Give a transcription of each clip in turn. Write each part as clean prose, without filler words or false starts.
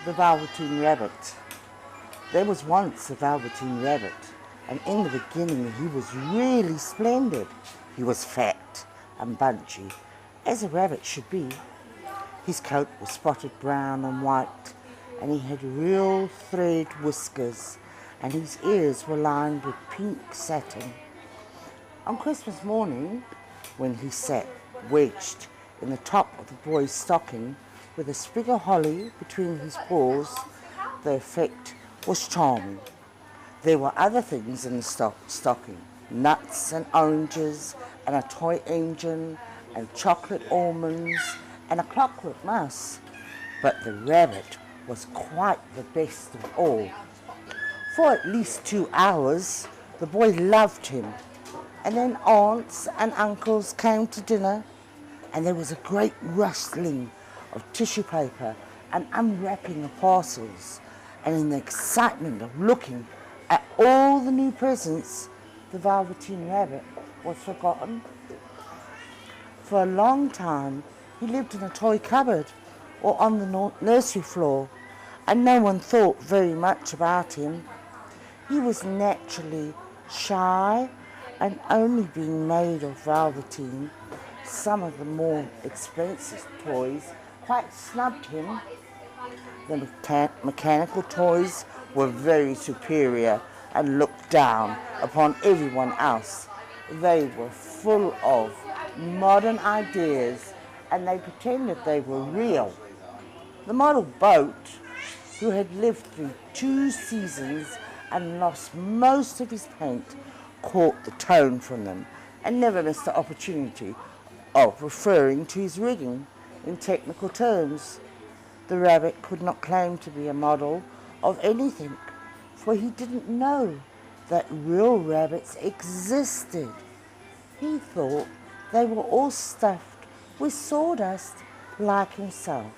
The Velveteen Rabbit. There was once a Velveteen Rabbit, and in the beginning he was really splendid. He was fat and bunchy, as a rabbit should be. His coat was spotted brown and white, and he had real thread whiskers, and his ears were lined with pink satin. On Christmas morning, when he sat wedged in the top of the boy's stocking with a sprig of holly between his paws, the effect was charming. There were other things in the stocking, nuts and oranges and a toy engine and chocolate almonds and a clockwork mouse. But the rabbit was quite the best of all. For at least 2 hours, the boy loved him. And then aunts and uncles came to dinner, and there was a great rustling of tissue paper and unwrapping of parcels. And in the excitement of looking at all the new presents, the Velveteen Rabbit was forgotten. For a long time, he lived in a toy cupboard or on the nursery floor, and no one thought very much about him. He was naturally shy, and only being made of velveteen, some of the more expensive toys quite snubbed him. The mechanical toys were very superior and looked down upon everyone else. They were full of modern ideas, and they pretended they were real. The model boat, who had lived through 2 seasons and lost most of his paint, caught the tone from them and never missed the opportunity of referring to his rigging in technical terms. The rabbit could not claim to be a model of anything, for he didn't know that real rabbits existed. He thought they were all stuffed with sawdust like himself,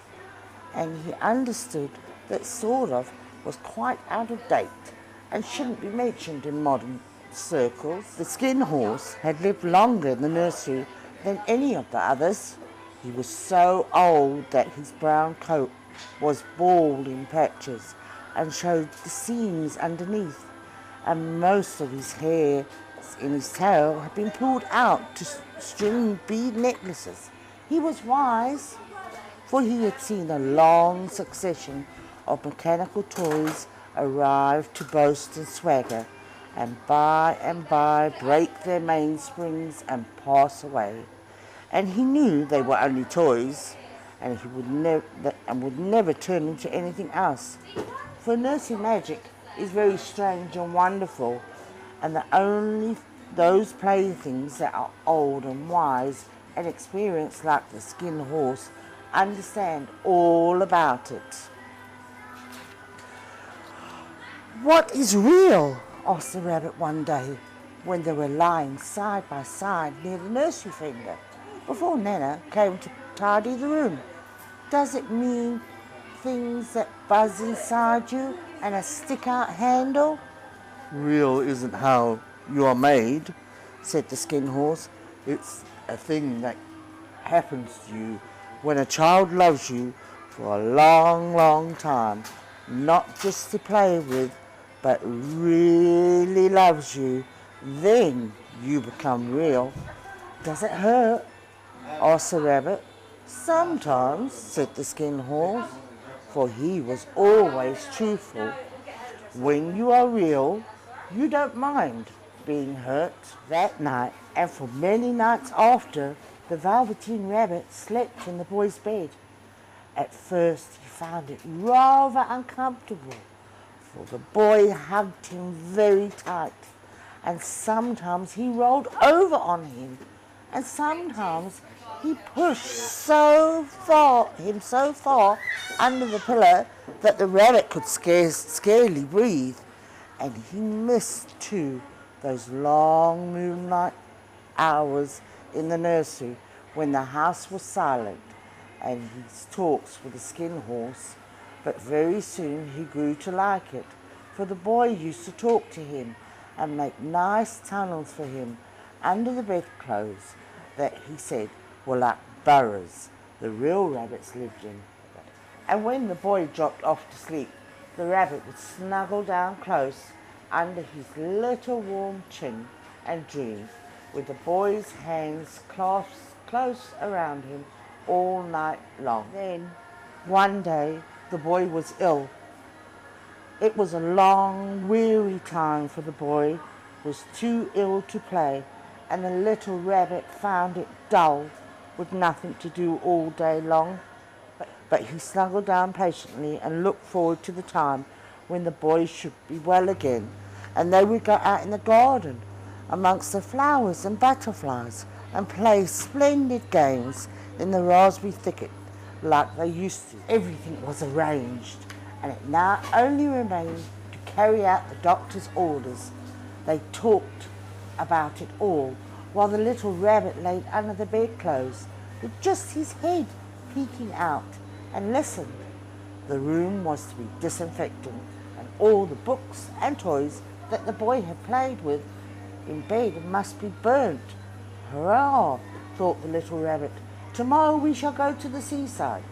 and he understood that sawdust was quite out of date and shouldn't be mentioned in modern circles. The skin horse had lived longer in the nursery than any of the others. He was so old that his brown coat was bald in patches and showed the seams underneath, and most of his hair in his tail had been pulled out to string bead necklaces. He was wise, for he had seen a long succession of mechanical toys arrive to boast and swagger, and by break their mainsprings and pass away. And he knew they were only toys, and he would never turn into anything else. For nursery magic is very strange and wonderful, and only those playthings that are old and wise and experienced like the skin horse understand all about it. "What is real?" asked the rabbit one day when they were lying side by side near the nursery fender before Nana came to tidy the room. "Does it mean things that buzz inside you and a stick-out handle?" "Real isn't how you are made," said the skin horse. "It's a thing that happens to you when a child loves you for a long, long time, not just to play with, but really loves you. Then you become real." "Does it hurt?" asked the rabbit. "Sometimes," said the skin horse, for he was always truthful. "When you are real, you don't mind being hurt." That night, and for many nights after, the Velveteen Rabbit slept in the boy's bed. At first he found it rather uncomfortable, for the boy hugged him very tight, and sometimes he rolled over on him, and sometimes he pushed him so far under the pillow that the rabbit could scarcely breathe. And he missed too those long moonlight hours in the nursery when the house was silent, and his talks with the skin horse. But very soon he grew to like it, for the boy used to talk to him and make nice tunnels for him under the bedclothes that he said were like burrows the real rabbits lived in. And when the boy dropped off to sleep, the rabbit would snuggle down close under his little warm chin and dream, with the boy's hands clasped close around him all night long. Then, one day, the boy was ill. It was a long, weary time, for the boy was too ill to play, and the little rabbit found it dull, with nothing to do all day long. But he snuggled down patiently and looked forward to the time when the boy should be well again, and they would go out in the garden amongst the flowers and butterflies and play splendid games in the raspberry thicket like they used to. Everything was arranged, and it now only remained to carry out the doctor's orders. They talked about it all while the little rabbit laid under the bedclothes with just his head peeking out, and listened. The room was to be disinfected, and all the books and toys that the boy had played with in bed must be burnt. Hurrah, thought the little rabbit. Tomorrow we shall go to the seaside.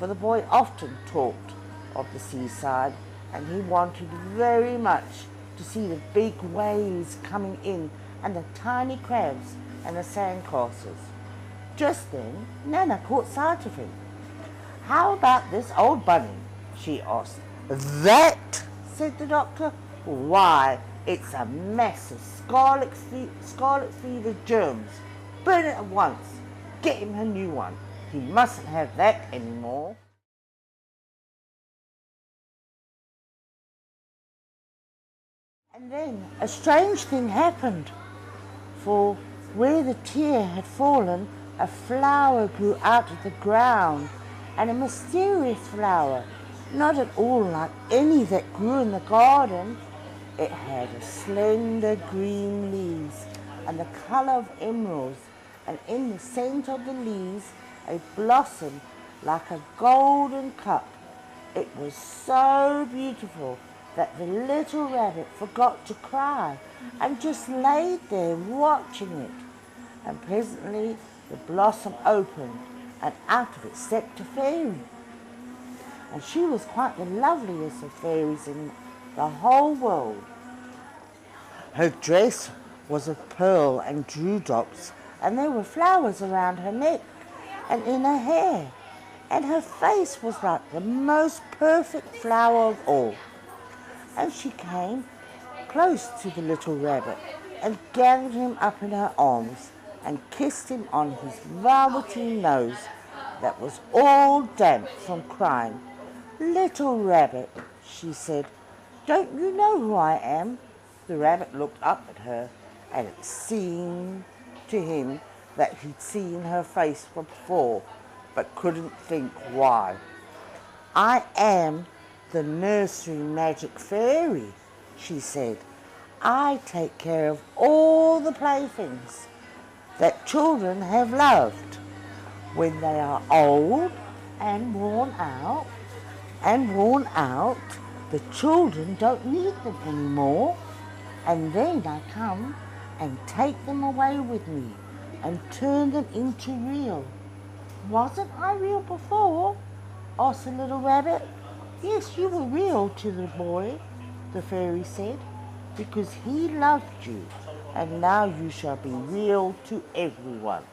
For the boy often talked of the seaside, and he wanted very much to see the big waves coming in and the tiny crabs and the sandcastles. Just then, Nana caught sight of him. "How about this old bunny?" she asked. "That?" said the doctor. "Why, it's a mass of scarlet fever germs. Burn it at once. Get him a new one. He mustn't have that anymore." And then a strange thing happened, for where the tear had fallen, a flower grew out of the ground, and a mysterious flower, not at all like any that grew in the garden. It had a slender green leaves and the colour of emeralds, and in the centre of the leaves a blossom like a golden cup. It was so beautiful that the little rabbit forgot to cry and just laid there watching it. And presently the blossom opened, and out of it stepped a fairy. And she was quite the loveliest of fairies in the whole world. Her dress was of pearl and dewdrops, and there were flowers around her neck and in her hair, and her face was like the most perfect flower of all. And she came close to the little rabbit and gathered him up in her arms and kissed him on his velveteen nose that was all damp from crying. "Little rabbit," she said, "don't you know who I am?" The rabbit looked up at her, and it seemed to him that he'd seen her face before, but couldn't think why. "I am the nursery magic fairy," she said. "I take care of all the playthings that children have loved. When they are old and worn out, the children don't need them anymore. And then I come and take them away with me and turn them into real." "Wasn't I real before?" asked the little rabbit. "Yes, you were real to the boy," the fairy said, "because he loved you, and now you shall be real to everyone."